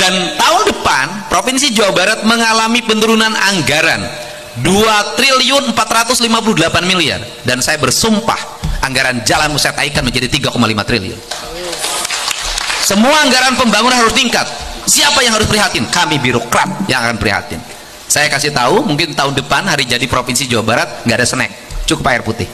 Dan tahun depan Provinsi Jawa Barat mengalami penurunan anggaran 2.458 miliar, dan saya bersumpah anggaran jalan saya naikkan menjadi 3,5 triliun. Semua anggaran pembangunan harus tingkat. Siapa yang harus prihatin? Kami birokrat yang akan prihatin. Saya kasih tahu, mungkin tahun depan hari jadi Provinsi Jawa Barat nggak ada snack, cukup air putih.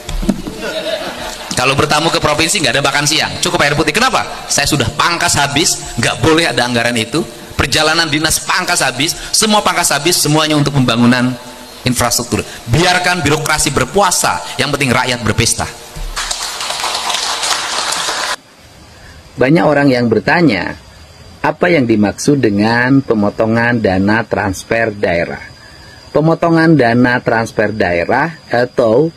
Kalau bertamu ke provinsi nggak ada makan siang, cukup air putih. Kenapa? Saya sudah pangkas habis, nggak boleh ada anggaran itu. Perjalanan dinas pangkas habis, semua pangkas habis, semuanya untuk pembangunan infrastruktur. Biarkan birokrasi berpuasa, yang penting rakyat berpesta. Banyak orang yang bertanya, apa yang dimaksud dengan pemotongan dana transfer daerah? Pemotongan dana transfer daerah atau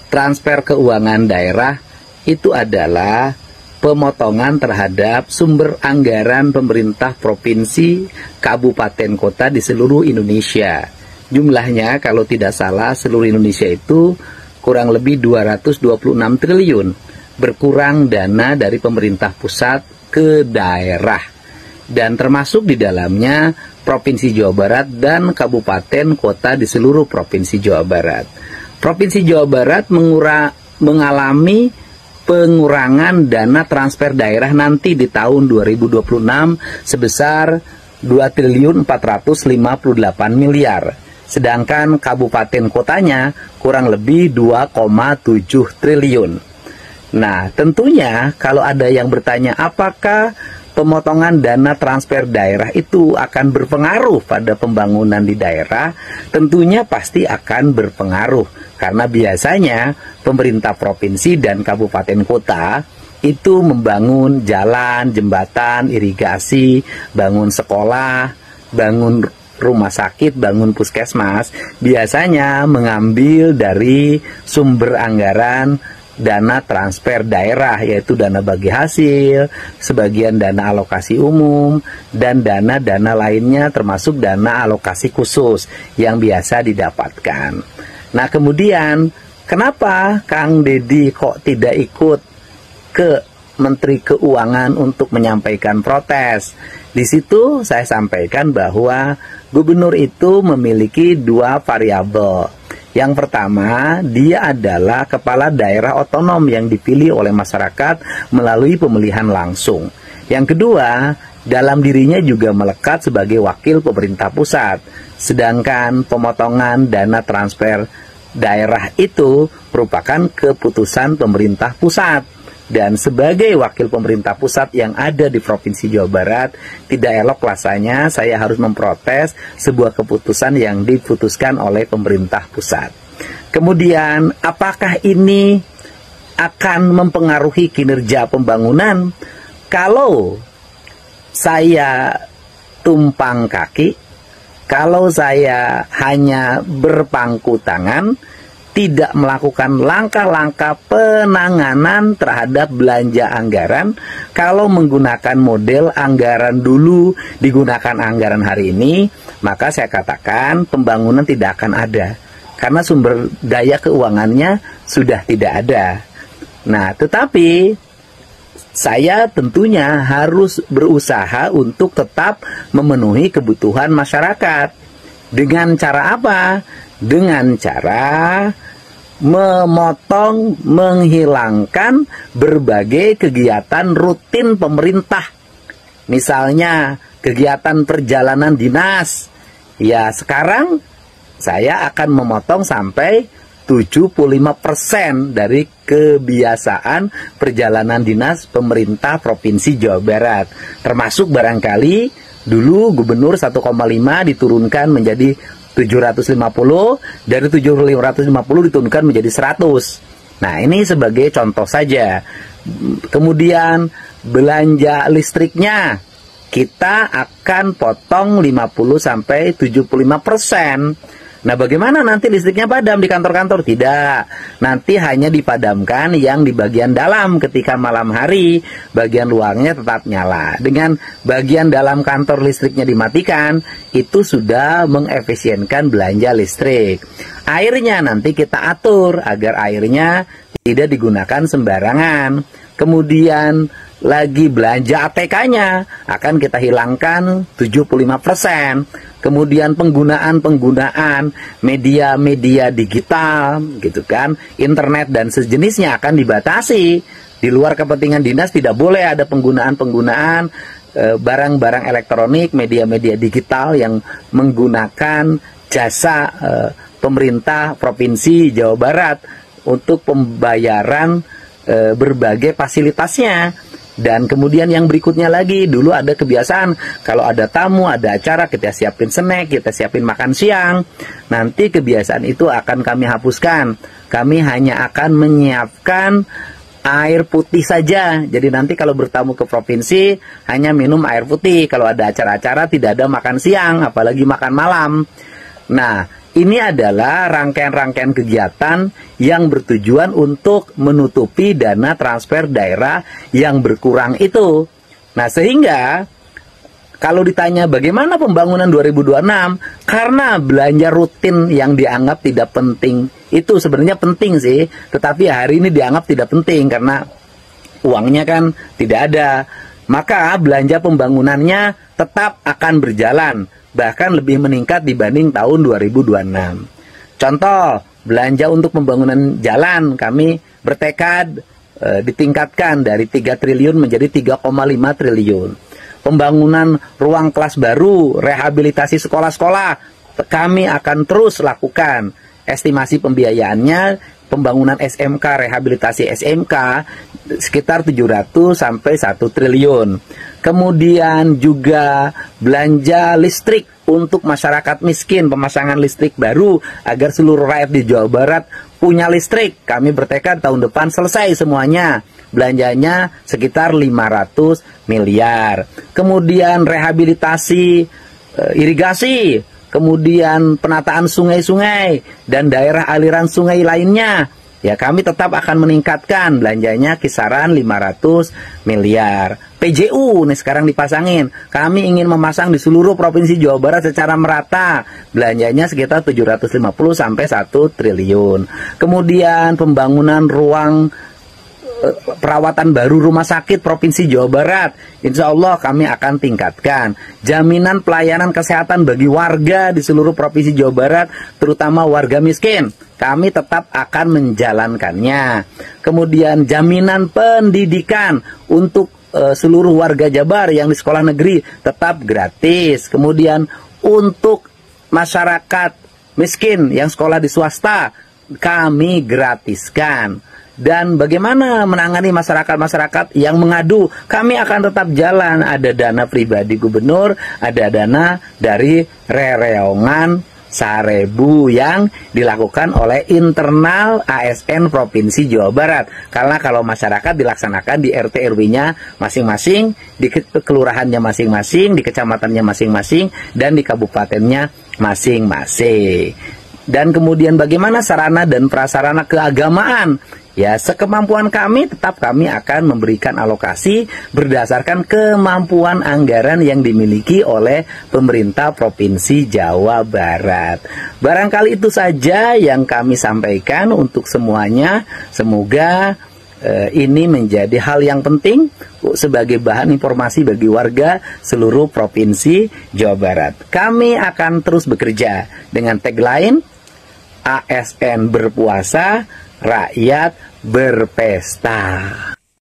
transfer keuangan daerah itu adalah pemotongan terhadap sumber anggaran pemerintah provinsi, kabupaten, kota di seluruh Indonesia. Jumlahnya kalau tidak salah seluruh Indonesia itu kurang lebih 226 triliun. Berkurang dana dari pemerintah pusat ke daerah, dan termasuk di dalamnya Provinsi Jawa Barat dan kabupaten kota di seluruh Provinsi Jawa Barat. Provinsi Jawa Barat mengalami pengurangan dana transfer daerah nanti di tahun 2026 sebesar 2.458 miliar. Sedangkan kabupaten kotanya kurang lebih 2,7 triliun. Nah, tentunya kalau ada yang bertanya apakah pemotongan dana transfer daerah itu akan berpengaruh pada pembangunan di daerah, tentunya pasti akan berpengaruh. Karena biasanya pemerintah provinsi dan kabupaten kota itu membangun jalan, jembatan, irigasi, bangun sekolah, bangun rumah sakit, bangun puskesmas, biasanya mengambil dari sumber anggaran dana transfer daerah, yaitu dana bagi hasil, sebagian dana alokasi umum, dan dana-dana lainnya termasuk dana alokasi khusus yang biasa didapatkan. Nah, kemudian kenapa Kang Deddy kok tidak ikut ke Menteri Keuangan untuk menyampaikan protes? Di situ saya sampaikan bahwa gubernur itu memiliki dua variabel. Yang pertama, dia adalah kepala daerah otonom yang dipilih oleh masyarakat melalui pemilihan langsung. Yang kedua, dalam dirinya juga melekat sebagai wakil pemerintah pusat. Sedangkan pemotongan dana transfer daerah itu merupakan keputusan pemerintah pusat. Dan sebagai wakil pemerintah pusat yang ada di Provinsi Jawa Barat, tidak elok rasanya saya harus memprotes sebuah keputusan yang diputuskan oleh pemerintah pusat. Kemudian, apakah ini akan mempengaruhi kinerja pembangunan? Kalau saya tumpang kaki, kalau saya hanya berpangku tangan, tidak melakukan langkah-langkah penanganan terhadap belanja anggaran, kalau menggunakan model anggaran dulu digunakan anggaran hari ini, maka saya katakan pembangunan tidak akan ada, karena sumber daya keuangannya sudah tidak ada. Nah, tetapi saya tentunya harus berusaha untuk tetap memenuhi kebutuhan masyarakat. Dengan cara apa? Dengan cara memotong, menghilangkan berbagai kegiatan rutin pemerintah. Misalnya kegiatan perjalanan dinas. Ya, sekarang saya akan memotong sampai 75% dari kebiasaan perjalanan dinas pemerintah Provinsi Jawa Barat. Termasuk barangkali dulu gubernur 1,5 diturunkan menjadi 750, dari 750 diturunkan menjadi 100. Nah, ini sebagai contoh saja. Kemudian belanja listriknya kita akan potong 50-75%. Nah, bagaimana nanti listriknya padam di kantor-kantor? Tidak, nanti hanya dipadamkan yang di bagian dalam ketika malam hari, bagian luarnya tetap nyala. Dengan bagian dalam kantor listriknya dimatikan, itu sudah mengefisienkan belanja listrik. Airnya nanti kita atur agar airnya tidak digunakan sembarangan. Kemudian lagi belanja ATK-nya akan kita hilangkan 75%. Kemudian penggunaan media-media digital gitu kan, internet dan sejenisnya akan dibatasi. Di luar kepentingan dinas tidak boleh ada penggunaan barang-barang elektronik, media-media digital yang menggunakan jasa pemerintah Provinsi Jawa Barat untuk pembayaran berbagai fasilitasnya. Dan kemudian yang berikutnya lagi, dulu ada kebiasaan kalau ada tamu, ada acara, kita siapin snack, kita siapin makan siang. Nanti kebiasaan itu akan kami hapuskan. Kami hanya akan menyiapkan air putih saja. Jadi nanti kalau bertamu ke provinsi hanya minum air putih. Kalau ada acara-acara tidak ada makan siang, apalagi makan malam. Nah, ini adalah rangkaian-rangkaian kegiatan yang bertujuan untuk menutupi dana transfer daerah yang berkurang itu. Nah, sehingga kalau ditanya bagaimana pembangunan 2026, karena belanja rutin yang dianggap tidak penting, itu sebenarnya penting sih, tetapi hari ini dianggap tidak penting karena uangnya kan tidak ada. Maka belanja pembangunannya tetap akan berjalan, bahkan lebih meningkat dibanding tahun 2026. Contoh, belanja untuk pembangunan jalan kami bertekad ditingkatkan dari 3 triliun menjadi 3,5 triliun. Pembangunan ruang kelas baru, rehabilitasi sekolah-sekolah, kami akan terus lakukan. Estimasi pembiayaannya, pembangunan SMK, rehabilitasi SMK, sekitar 700 sampai 1 triliun. Kemudian juga belanja listrik untuk masyarakat miskin, pemasangan listrik baru agar seluruh rakyat di Jawa Barat punya listrik. Kami bertekad tahun depan selesai semuanya. Belanjanya sekitar 500 miliar. Kemudian rehabilitasi irigasi, kemudian penataan sungai-sungai dan daerah aliran sungai lainnya. Ya, kami tetap akan meningkatkan belanjanya kisaran 500 miliar. PJU nih sekarang dipasangin. Kami ingin memasang di seluruh Provinsi Jawa Barat secara merata. Belanjanya sekitar 750 sampai 1 triliun. Kemudian pembangunan ruang perawatan baru rumah sakit Provinsi Jawa Barat, insya Allah kami akan tingkatkan. Jaminan pelayanan kesehatan bagi warga di seluruh Provinsi Jawa Barat, terutama warga miskin, kami tetap akan menjalankannya. Kemudian jaminan pendidikan untuk seluruh warga Jabar yang di sekolah negeri tetap gratis. Kemudian untuk masyarakat miskin yang sekolah di swasta kami gratiskan. Dan bagaimana menangani masyarakat-masyarakat yang mengadu, kami akan tetap jalan. Ada dana pribadi gubernur, ada dana dari rereongan Sarebu yang dilakukan oleh internal ASN Provinsi Jawa Barat. Karena kalau masyarakat dilaksanakan di RT RW-nya masing-masing, di kelurahannya masing-masing, di kecamatannya masing-masing, dan di kabupatennya masing-masing. Dan kemudian bagaimana sarana dan prasarana keagamaan? Ya, sekemampuan kami tetap kami akan memberikan alokasi berdasarkan kemampuan anggaran yang dimiliki oleh pemerintah Provinsi Jawa Barat. Barangkali itu saja yang kami sampaikan untuk semuanya. Semoga ini menjadi hal yang penting sebagai bahan informasi bagi warga seluruh Provinsi Jawa Barat. Kami akan terus bekerja dengan tagline ASN berpuasa, rakyat berpesta.